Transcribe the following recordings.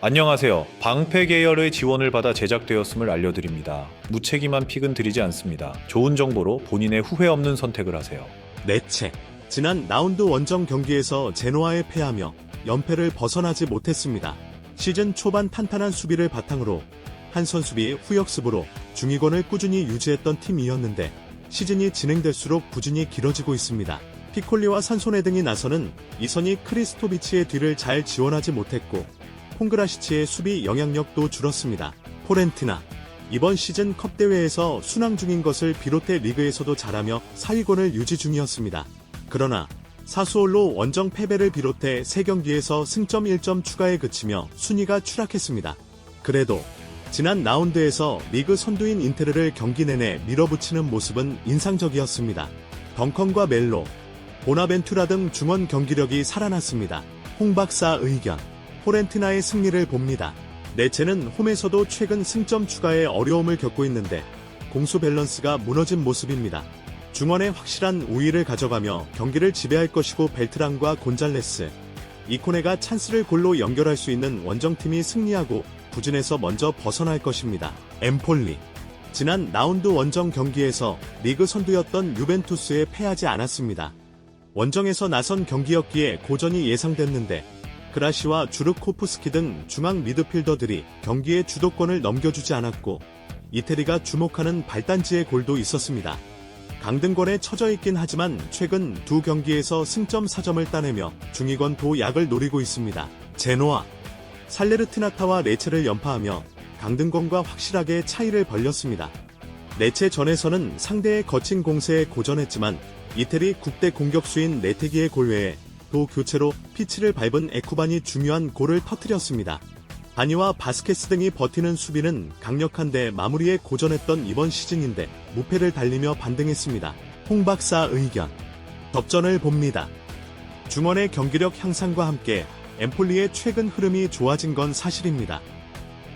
안녕하세요. 방패 계열의 지원을 받아 제작되었음을 알려드립니다. 무책임한 픽은 드리지 않습니다. 좋은 정보로 본인의 후회 없는 선택을 하세요. 네체. 지난 라운드 원정 경기에서 제노아에 패하며 연패를 벗어나지 못했습니다. 시즌 초반 탄탄한 수비를 바탕으로 한 선수비의 후역습으로 중위권을 꾸준히 유지했던 팀이었는데 시즌이 진행될수록 부진이 길어지고 있습니다. 피콜리와 산소네 등이 나서는 이선이 크리스토비치의 뒤를 잘 지원하지 못했고 콩그라시치의 수비 영향력도 줄었습니다. 포렌티나. 이번 시즌 컵 대회에서 순항 중인 것을 비롯해 리그에서도 잘하며 4위권을 유지 중이었습니다. 그러나 사수올로 원정 패배를 비롯해 3경기에서 승점 1점 추가에 그치며 순위가 추락했습니다. 그래도 지난 라운드에서 리그 선두인 인테르를 경기 내내 밀어붙이는 모습은 인상적이었습니다. 덩컨과 멜로, 보나벤투라 등 중원 경기력이 살아났습니다. 홍 박사 의견. 포렌티나의 승리를 봅니다. 네체는 홈에서도 최근 승점 추가에 어려움을 겪고 있는데 공수 밸런스가 무너진 모습입니다. 중원의 확실한 우위를 가져가며 경기를 지배할 것이고 벨트랑과 곤잘레스, 이코네가 찬스를 골로 연결할 수 있는 원정팀이 승리하고 부진에서 먼저 벗어날 것입니다. 엠폴리. 지난 라운드 원정 경기에서 리그 선두였던 유벤투스에 패하지 않았습니다. 원정에서 나선 경기였기에 고전이 예상됐는데 그라시와 주르코프스키 등 중앙 미드필더들이 경기의 주도권을 넘겨주지 않았고 이태리가 주목하는 발단지의 골도 있었습니다. 강등권에 처져 있긴 하지만 최근 두 경기에서 승점 4점을 따내며 중위권 도약을 노리고 있습니다. 제노아. 살레르티나타와 레체를 연파하며 강등권과 확실하게 차이를 벌렸습니다. 레체 전에서는 상대의 거친 공세에 고전했지만 이태리 국대 공격수인 레테기의 골 외에 또 교체로 피치를 밟은 에쿠반이 중요한 골을 터뜨렸습니다. 바니와 바스케스 등이 버티는 수비는 강력한데 마무리에 고전했던 이번 시즌인데 무패를 달리며 반등했습니다. 홍 박사 의견. 접전을 봅니다. 중원의 경기력 향상과 함께 엠폴리의 최근 흐름이 좋아진 건 사실입니다.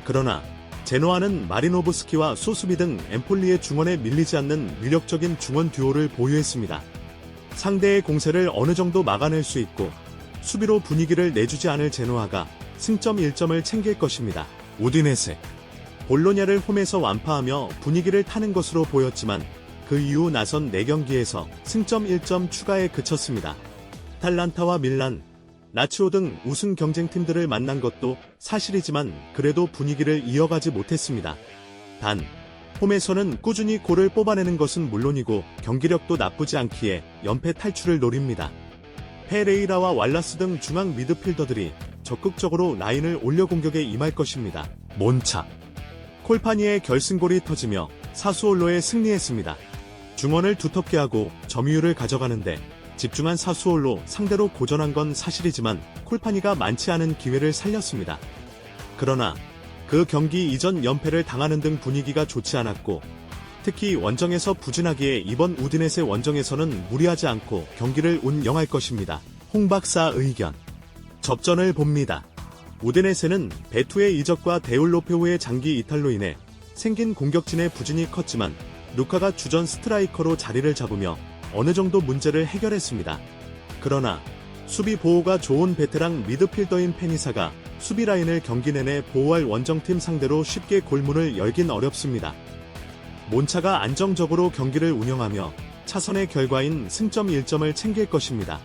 그러나 제노아는 마리노브스키와 소수비 등 엠폴리의 중원에 밀리지 않는 위력적인 중원 듀오를 보유했습니다. 상대의 공세를 어느 정도 막아낼 수 있고 수비로 분위기를 내주지 않을 제노아가 승점 1점을 챙길 것입니다. 우디네세. 볼로냐를 홈에서 완파하며 분위기를 타는 것으로 보였지만 그 이후 나선 4경기에서 승점 1점 추가에 그쳤습니다. 탈란타와 밀란, 라치오 등 우승 경쟁팀들을 만난 것도 사실이지만 그래도 분위기를 이어가지 못했습니다. 단 홈에서는 꾸준히 골을 뽑아내는 것은 물론이고 경기력도 나쁘지 않기에 연패 탈출을 노립니다. 페레이라와 왈라스 등 중앙 미드필더들이 적극적으로 라인을 올려 공격에 임할 것입니다. 몬차. 콜파니의 결승골이 터지며 사수올로에 승리했습니다. 중원을 두텁게 하고 점유율을 가져가는데 집중한 사수올로 상대로 고전한 건 사실이지만 콜파니가 많지 않은 기회를 살렸습니다. 그러나 그 경기 이전 연패를 당하는 등 분위기가 좋지 않았고 특히 원정에서 부진하기에 이번 우디네세 원정에서는 무리하지 않고 경기를 운영할 것입니다. 홍 박사 의견. 접전을 봅니다. 우디네세는 베투의 이적과 데올로페오의 장기 이탈로 인해 생긴 공격진의 부진이 컸지만 루카가 주전 스트라이커로 자리를 잡으며 어느 정도 문제를 해결했습니다. 그러나 수비 보호가 좋은 베테랑 미드필더인 페니사가 수비 라인을 경기 내내 보호할 원정팀 상대로 쉽게 골문을 열긴 어렵습니다. 몬차가 안정적으로 경기를 운영하며 차선의 결과인 승점 1점을 챙길 것입니다.